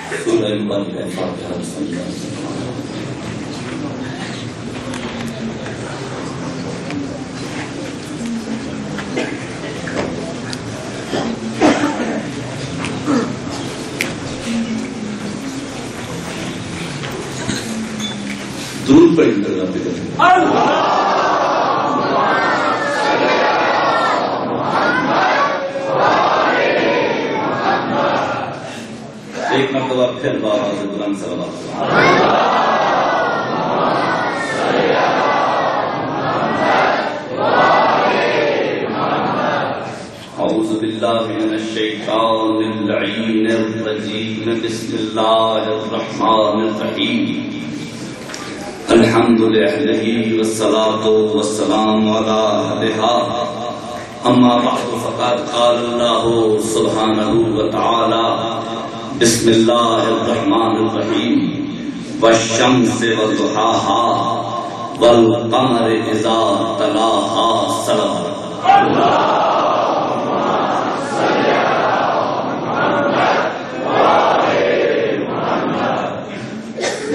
سورہ بقرہ فاتحہ صلی اللہ علیہ وسلم. درود پڑھ کر اللہ پہ ایک مرتبہ پھر بآواز بلند صلوات. اعوذ باللہ من الشیطان اللعین الرجیم. بسم اللہ الرحمن الرحیم. الحمد للہ والصلاة والسلام علی اہلہا. اما بعد فقد قال اللہ سبحانہ وتعالی بسم اللہ الرحمن الرحیم. والشمس وضحاها والقمر اذا تلاها. صدق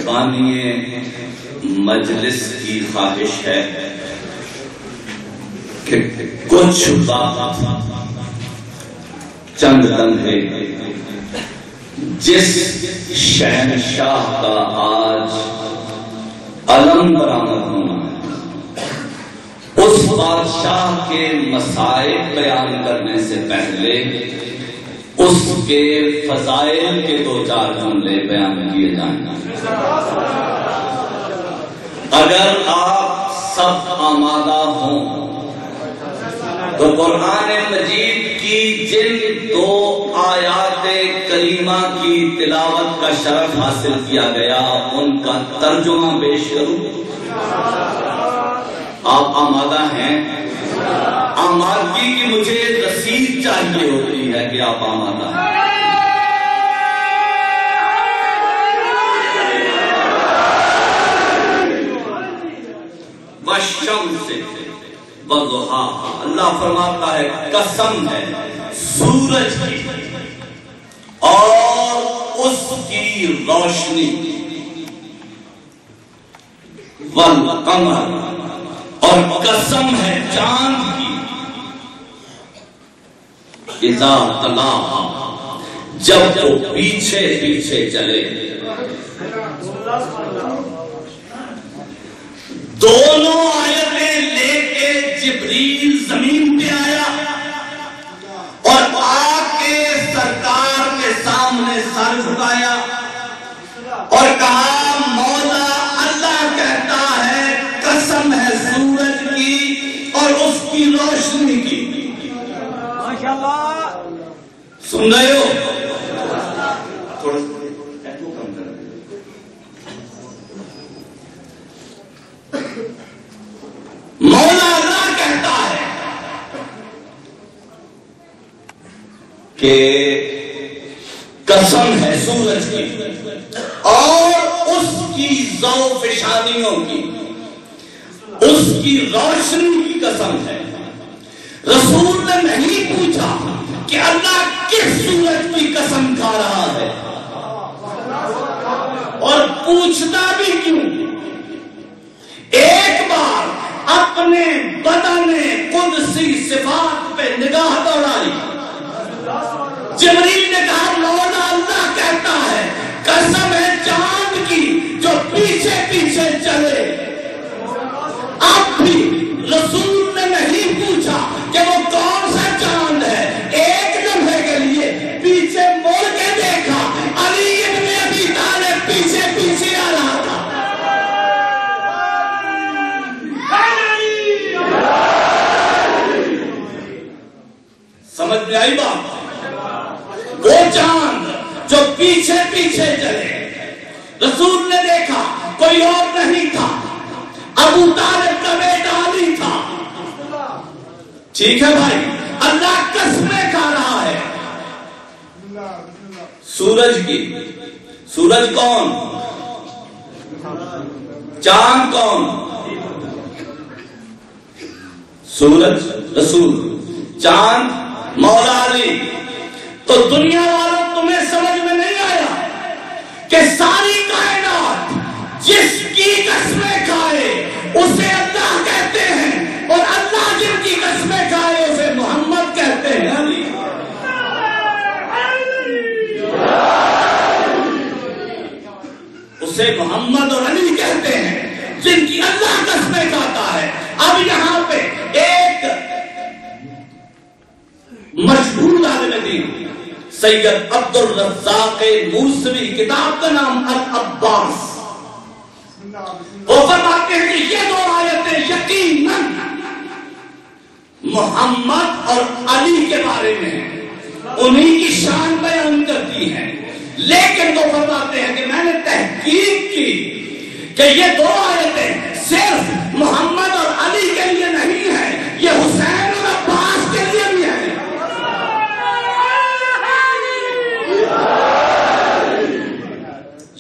بانی مجلس کی خواہش ہے کہ کچھ بات چند لمحے جس شہنشاہ کا آج علم برآمد ہونا ہے اس بادشاہ کے مسائل بیان کرنے سے پہلے اس کے فضائل کے دو چار جملے بیان کیے جائیں. اگر آپ سب آمادہ ہوں تو قرآن مجید کی جن دو آیات کریمہ کی تلاوت کا شرف حاصل کیا گیا ان کا ترجمہ پیش کروں. آپ آمادہ ہیں؟ آمادگی کی مجھے رسید چاہیے ہوتی ہے کہ آپ آمادہ ہیں. والشمس وضحاها. اللہ فرماتا ہے قسم ہے سورج کی اور اس کی روشنی. والقمر اور قسم ہے چاند کی. اذا تلاها جب وہ پیچھے پیچھے چلے. دونوں آیتیں لے کے جبریل زمین پہ آیا اور آ کے سرکار کے سامنے سر جھکایا اور کہا مولا اللہ کہتا ہے قسم ہے سورج کی اور اس کی روشنی کی. ماشاءاللہ سن رہے ہو؟ تھوڑا مولا اللہ کہتا ہے کہ قسم ہے سورج کی اور اس کی ذوفشانیوں کی اس کی روشنی کی قسم ہے. رسول نے نہیں پوچھا کہ اللہ کس سورج کی قسم کھا رہا ہے اور پوچھتا بھی کیوں. ایک بار اپنے بدن قدسی صفات پہ نگاہ دوڑائی. جبریل نے کہا مولا اللہ کہتا ہے قسم ہے چاند کی جو پیچھے پیچھے چلے. اب بھی رسول نے نہیں پوچھا کہ وہ کون سا چاند ہے. ایک لمحے کے لیے پیچھے مڑ کے دیکھا. علی ابن ابی طالب پیچھے پیچھے آ رہا تھا. سمجھ میں آئی بات؟ وہ چاند جو پیچھے پیچھے چلے. رسول نے دیکھا کوئی اور نہیں تھا. ابو طالب کا بیٹا علی تھا. ٹھیک ہے بھائی, اللہ قسمیں کھا رہا ہے. سورج کی, سورج کون, چاند کون, سورج رسول, چاند مولا علی. تو دنیا والوں تمہیں سمجھ میں نہیں آیا اسے محمد اور علی کہتے ہیں جن کی اللہ قسمیں کھاتا ہے. اب یہاں پہ ایک مشہور عالم دین سید عبد الرزاق موسوی، کتاب کا نام العباس، وہ فرماتے ہیں کہ یہ دو آیتیں یقیناً محمد اور علی کے بارے میں ہیں، انہی کی شان بیان کرتی ہیں. لیکن وہ فرماتے ہیں کہ میں نے تحقیق کی کہ یہ دو آیتیں صرف محمد اور علی کے لیے نہیں ہیں، یہ حسین اور عباس کے لیے بھی ہیں.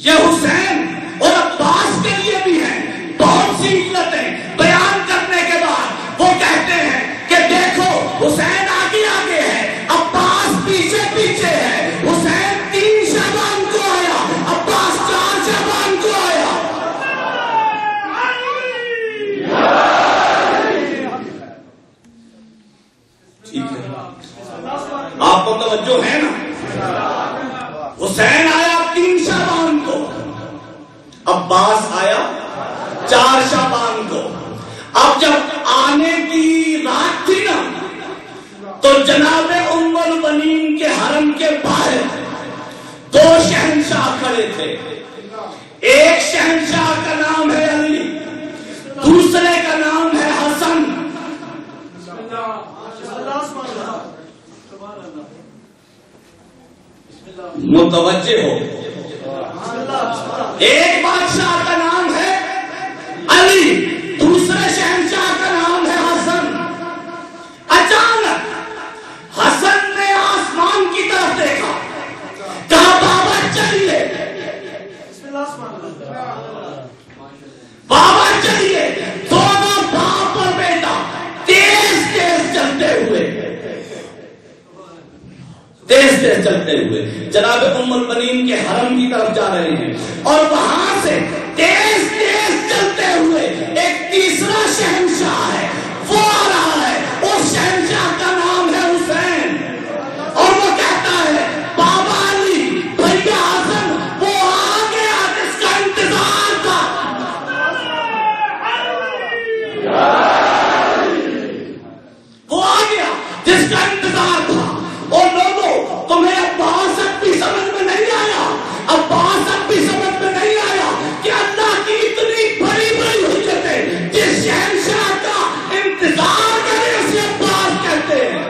یہ حسین اور عباس کے لیے بھی ہیں. بہت سی علتیں بیان کرنے کے بعد وہ کہتے ہیں کہ دیکھو حسین آگے آگے ہے، عباس پیچھے پیچھے ہے. حسین 3 شعبان کو آیا، عباس 4 شعبان کو آیا. ٹھیک ہے، آپ کو توجہ ہے نا؟ حسین آیا 3 شعبان کو، عباس آیا 4 شعبان کو. اب جب آنے کی رات تھی نا تو جناب ام المؤمنین کے حرم کے باہر 2 شہنشاہ کھڑے تھے. ایک شہنشاہ کا نام ہے علی، دوسرے کا نام ہے حسن. متوجہ ہو، ایک بادشاہ کا نام ہے علی، دوسرے شہنشاہ کا نام ہے حسن. اچانک حسن نے آسمان کی طرف دیکھا، کہا بابا چلیے، بابا چلیے. دونوں باپ اور بیٹا تیز تیز چلتے ہوئے جناب ام المؤمنین کے حرم کی طرف جا رہے ہیں. اور وہاں سے تیز تیز چلتے ہوئے ایک تیسرا شہنشاہ ہے، وہ آ رہا ہے. اس شہنشاہ کا نام ہے حسین، اور وہ کہتا ہے بابا علی، بھیا حسن، وہ آ گیا جس کا انتظار تھا. وہ آ گیا جس کا انتظار تھا. اور لوگوں، تمہیں عباس اب بھی سمجھ میں نہیں آیا، عباس اب بھی سمجھ میں نہیں آیا کہ اللہ کی اتنی بڑی بڑی حجتیں جس شہنشاہ کا انتظار کرے اسے عباس کہتے ہیں.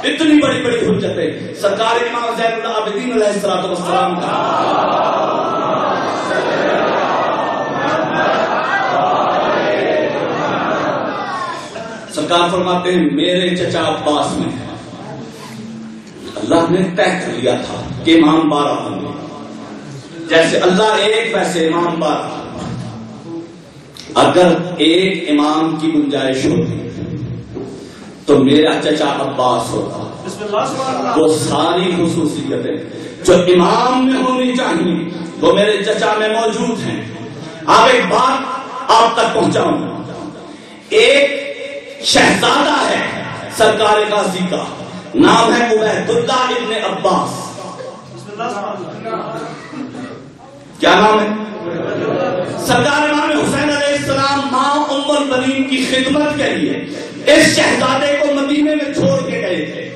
اتنی بڑی بڑی حجتیں سرکار امام زین العابدین علیہ الصلوۃ والسلام کا. سرکار فرماتے ہیں میرے چچا عباس میں اللہ نے طے کر لیا تھا کہ امام 12 ہوں گے. جیسے اللہ ایک ویسے امام 12. اگر ایک امام کی گنجائش ہوتی تو میرا چچا عباس ہوتا. وہ ساری خصوصیتیں جو امام میں ہونی چاہیے وہ میرے چچا میں موجود ہیں. اب ایک بات آپ تک پہنچاؤں. ایک شہزادہ ہے سرکار غازی کا، نام ہے عبید اللہ ابن عباس. کیا نام ہے؟ سرکار امام حسین علیہ السلام ماں ام المؤمنین کی خدمت کے لیے اس شہزادے کو مدینے میں چھوڑ کے گئے تھے.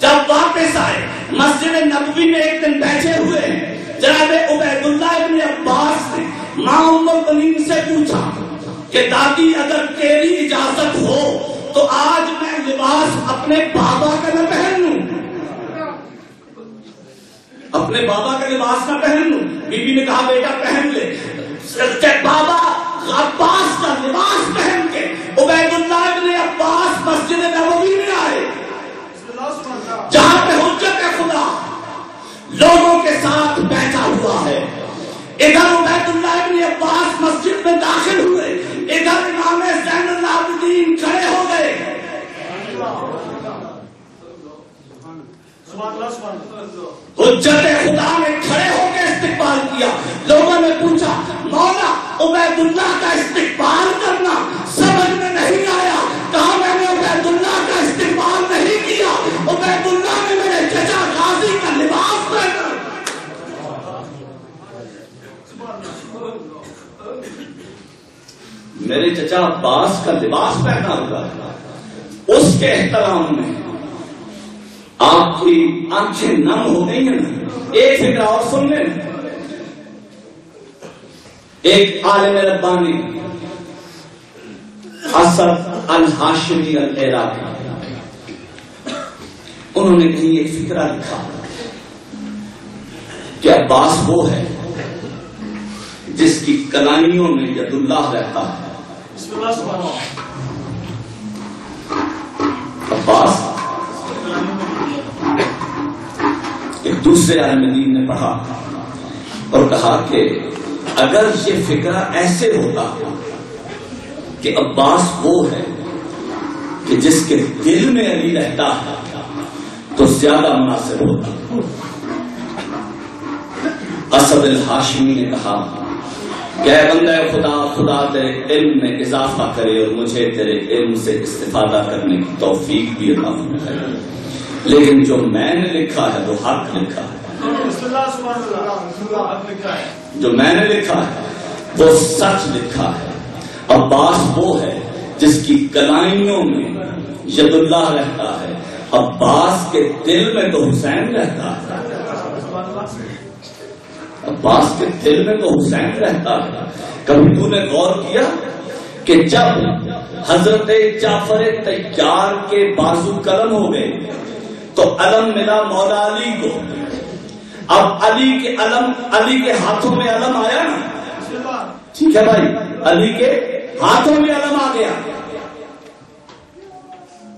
جب واپس آئے مسجد نبوی میں ایک دن بیٹھے ہوئے ہیں. جناب عبید اللہ ابن عباس نے ماں ام المؤمنین سے پوچھا کہ دادی اگر تیری اجازت ہو تو آج میں لباس اپنے بابا کا نہ پہن لوں، اپنے بابا کا لباس نہ پہن لوں. بی بی نے کہا بیٹا پہن لے. بابا عباس کا لباس پہن کے عبید اللہ ابن عباس مسجد نبوی میں آئے، جہاں پہ حجت خدا لوگوں کے ساتھ بیٹھا ہوا ہے. ادھر عبید اللہ ابن عباس مسجد میں داخل ہوئے، ادھر امام زین العابدین کھڑے ہو گئے. حجت خدا نے کھڑے ہو کے استقبال کیا. لوگوں نے پوچھا مولا عبید اللہ کا استقبال کرنا سمجھ میں نہیں آیا. کہا میں نے عبید اللہ کا استقبال نہیں کیا، عبید اللہ نے میرے چچا غازی کا لباس پہنا. میرے چچا عباس کا لباس پہنا ہوا ہے، اس کے احترام میں آپ کی آنکھیں نم ہو گئی ہیں نا۔ ایک فکر اور سن لیں، ایک عالم ربانی اسد الہاشمی العراقی، انہوں نے کہیں ایک فکرہ لکھا کہ عباس وہ ہے جس کی کلائیوں میں ید اللہ رہتا ہے۔ عباس ایک دوسرے عالم دین نے پڑھا اور کہا کہ اگر یہ فکرہ ایسے ہوتا کہ عباس وہ ہے کہ جس کے دل میں علی رہتا ہے تو زیادہ مناسب ہوتا۔ اسد الہاشمی نے کہا کہ اے بندہ خدا، خدا تیرے علم میں اضافہ کرے اور مجھے تیرے علم سے استفادہ کرنے کی توفیق بھی عطا فرمائے، لیکن جو میں نے لکھا ہے وہ حق لکھا ہے، جو میں نے لکھا ہے وہ سچ لکھا ہے۔ عباس وہ ہے جس کی کلائیوں میں ید اللہ رہتا ہے، عباس کے دل میں تو حسین رہتا ہے، عباس کے دل میں تو حسین رہتا ہے۔ کبھی تو نے غور کیا کہ جب حضرت جعفر طیار کے بازو قلم ہو گئے تو علم ملا مولا علی کو، اب علی کے ہاتھوں میں علم آیا نا، ٹھیک ہے بھائی، علی کے ہاتھوں میں علم آ گیا۔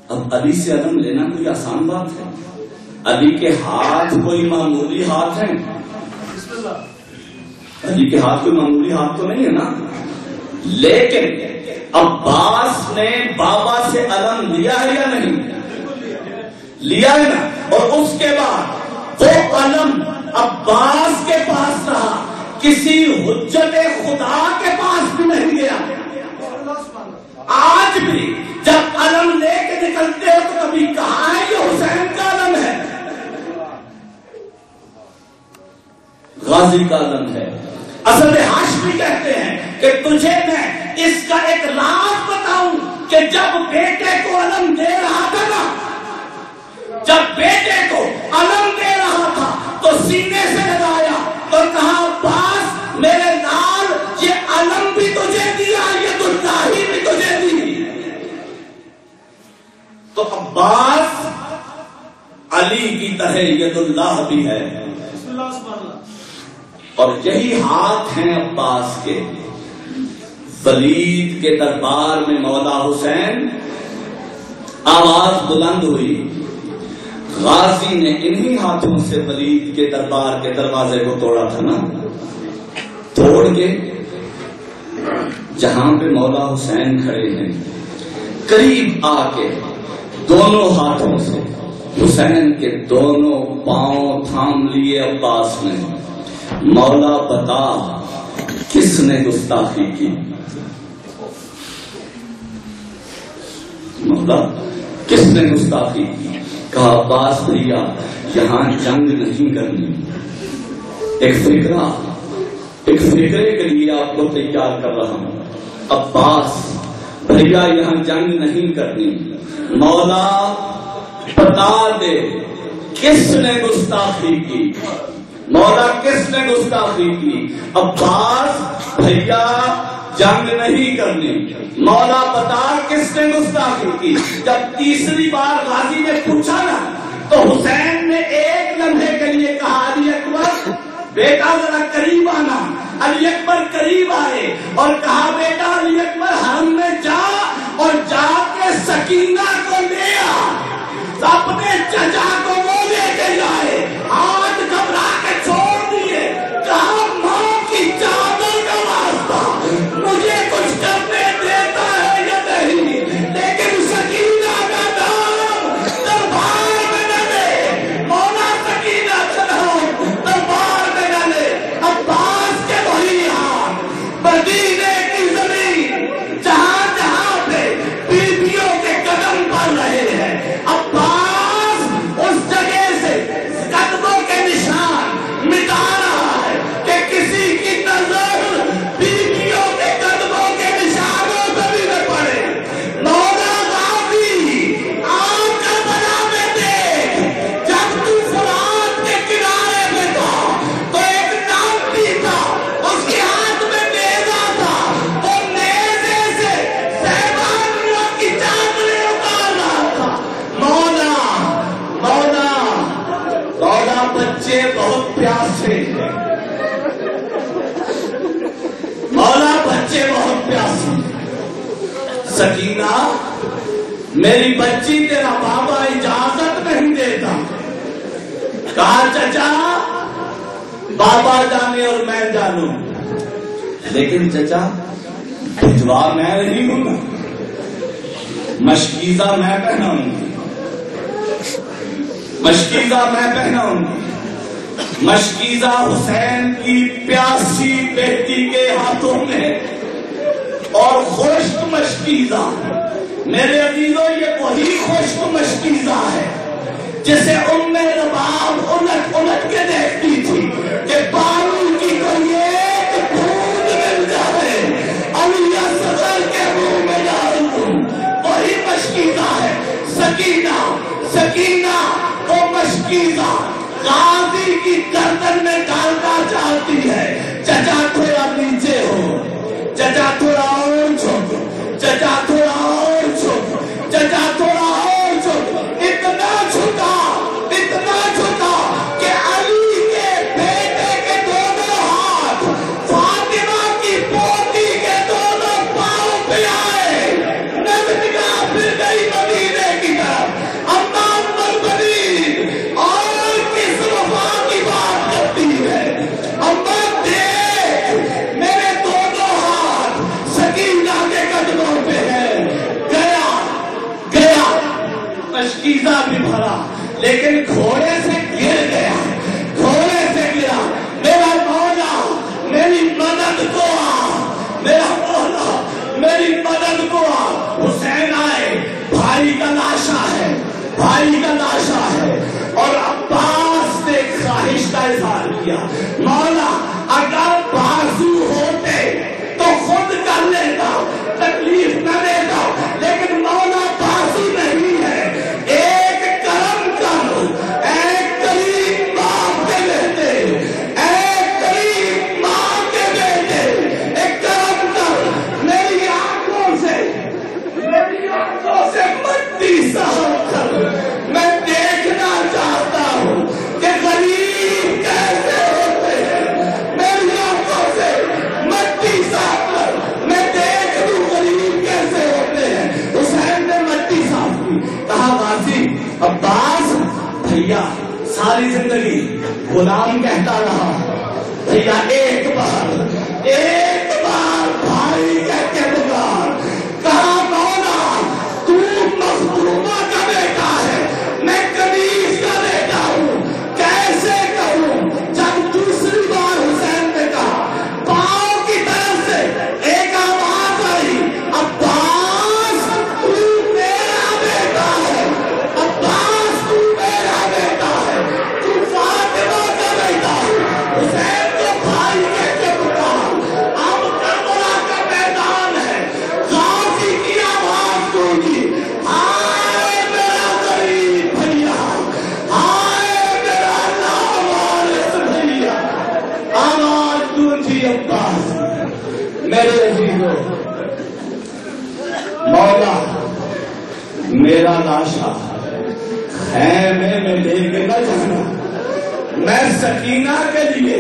اب علی سے علم لینا کوئی آسان بات ہے؟ علی کے ہاتھ کوئی معمولی ہاتھ ہیں؟ علی کے ہاتھ کوئی معمولی ہاتھ تو نہیں ہے نا، لیکن عباس نے بابا سے علم لیا ہے یا نہیں؟ لیا ہے نا، اور اس کے بعد وہ علم عباس کے پاس رہا، کسی حجت خدا کے پاس بھی نہیں گیا۔ آج بھی جب علم لے کے نکلتے ہو تو کبھی کہا ہے یہ حسین کا علم ہے، غازی کا علم ہے۔ اسد ہاشمی کہتے ہیں کہ تجھے میں اس کا ایک راز بتاؤں کہ جب بیٹے کو علم دے رہا تھا نا، جب بیٹے کو علم دے رہا تھا تو سینے سے لگایا اور کہا عباس میرے نال یہ علم بھی تجھے دیا، یہ اللہ بھی تجھے دی۔ تو عباس علی کی طرح ید اللہ بھی ہے، اور یہی ہاتھ ہیں عباس کے۔ ولید کے دربار میں مولا حسین آواز بلند ہوئی، غازی نے انہی ہاتھوں سے ولید کے دربار کے دروازے کو توڑا تھا نا، توڑ کے جہاں پہ مولا حسین کھڑے ہیں قریب آ کے دونوں ہاتھوں سے حسین کے دونوں پاؤں تھام لیے عباس نے۔ مولا بتا کس نے گستاخی کی؟ مولا کس نے گستاخی کی؟ کہا عباس بھیا یہاں جنگ نہیں کرنی، ایک فکرے کے لیے آپ کو تیار کر رہا ہوں۔ عباس بھیا یہاں جنگ نہیں کرنی، مولا بتا دے کس نے گستاخی کی، مولا کس نے گستاخی کی؟ عباس بھیا جنگ نہیں کرنی، مولا بتا کس نے گستاخی کی۔ جب تیسری بار غازی نے پوچھا نا تو حسین نے ایک لمحے کے لیے کہا علی اکبر بیٹا ذرا قریب آنا۔ علی اکبر قریب آئے اور کہا بیٹا علی اکبر حرم میں جا اور جا کے سکینہ کو لے آ، اپنے چچا کو وہ لے کے جائے۔ ہاتھ گھبرا کے چھوڑ دیے، کہا ماں کی چادر کا واسطہ مجھے کچھ کرنے دیتا ہے یا نہیں، لیکن سکینہ کا نام دربار میں نہ لے، مولا سکینہ کا نام دربار میں نہ لے۔ عباس کے وہی ہاتھ مدینے کی زمین جہاں جہاں پہ بیویوں کے قدم پڑ رہے ہیں، عباس اس بہت پیاسے ہیں، مولا بچے بہت پیاسے ہیں۔ سکینہ میری بچی تیرا بابا اجازت نہیں دیتا، کہا چچا بابا جانے اور میں جانوں، لیکن چچا بھجوا میں نہیں ہوں نا، مشکیزہ میں پہناؤں گی، مشکیزہ میں پہناؤں گی، مشکیزہ حسین کی پیاسی بیٹی کے ہاتھوں میں، اور خشک مشکیزہ میرے عزیزوں یہ وہی خشک مشکیزہ ہے جسے ام رباب الٹ الٹ کے دیکھتی تھی کہ بارو کی کوئی ایک بھوت مل جائے علی اصغر کے منہ میں ڈالوں، وہی مشکیزہ ہے۔ سکینہ سکینہ وہ مشکیزہ غازی کی گردن میں ڈالنا چاہتی ہے، چچا تھوڑا نیچے ہو، چچا تھوڑا اور چھوٹو، چچا تھوڑا اور چھوٹو، چچا تھوڑا اور چھوٹو، اتنا چھوٹا کہ علی کے بیٹے کے دونوں ہاتھ فاطمہ کی پوتی کے دونوں پاؤں پہ آئے، نگاہ پھر گئی مدینے کی طرف، امام مربنی اور کس وفا کی بات کرتی ہے، امام دیکھ میرے دونوں ہاتھ سکینہ کے قدموں پہ ہے، گیا مشکیزہ بھی بھرا لیکن گھوڑے سے گر گیا، گھوڑے سے گرا، میرا مولا میری مدد کو آ، میرا مولا میری مدد کو آ۔ حسین آئے، بھائی کا لاشا ہے، بھائی کا لاشا ہے، اور عباس نے خواہش کا اظہار کیا، مولا اگر بازو ہوتے تو خود کر لیتا، تکلیف نہ دیتا، لیکن مولا بازو نہیں ہے، ایک کرم کرو، ایک قریب باپ کے بیٹے، ایک قریب ماں کے بیٹے، ایک کرم کر، میری آنکھوں سے مٹی صاف کر، میں دیکھنا چاہتا ہوں کہ غریب کیسے ہوتے ہیں، میری آنکھوں سے مٹی صاف کر، میں دیکھ لوں غریب کیسے ہوتے ہیں۔ حسین نے مٹی صاف کی، کہا غازی عباس بھیا ساری زندگی غلام کہتا رہا، بھیا ایک بار بھائی کہہ کے پکار، کہا مولا تو مخدومہ کا بیٹا ہے، میں کنیز کا بیٹا ہوں، کیسے کروں؟ جب دوسری بار حسین نے کہا، پاؤں کی طرف سے ایک آواز آئی، عباس تو میرا بیٹا ہے، عباس تو میرا بیٹا ہے، تو فاطمہ کا بیٹا ہے۔ حسین کو بھائی کہہ کے پکار، اب کربلا کا میدان ہے، غازی کی آواز گونجی، ہائے میرا غریب بھیا، ہائے میرا ناوارث بھیا، آواز گونجی عباس۔ میرے عزیزوں، مولا میرا لاشا خیمے میں لے کے نہ جانا، میں سکینہ کے لیے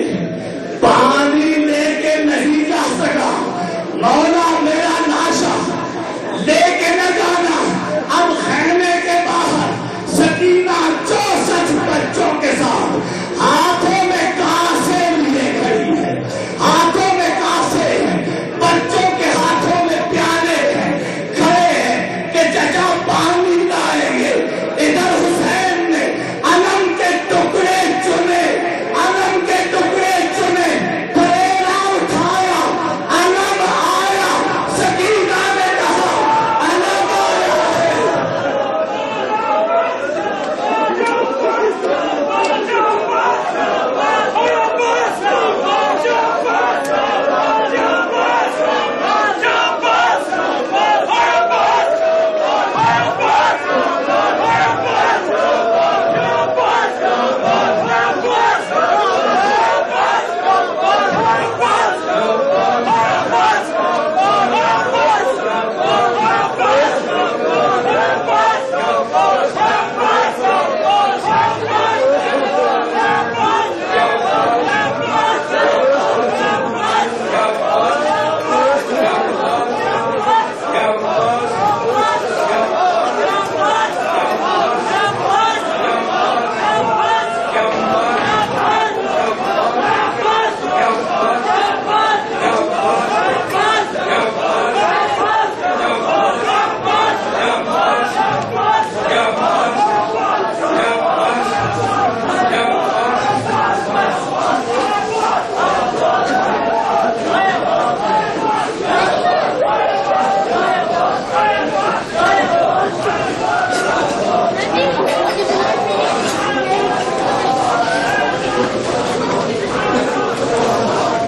پانی لے کے نہیں جا سکا، مولا میرا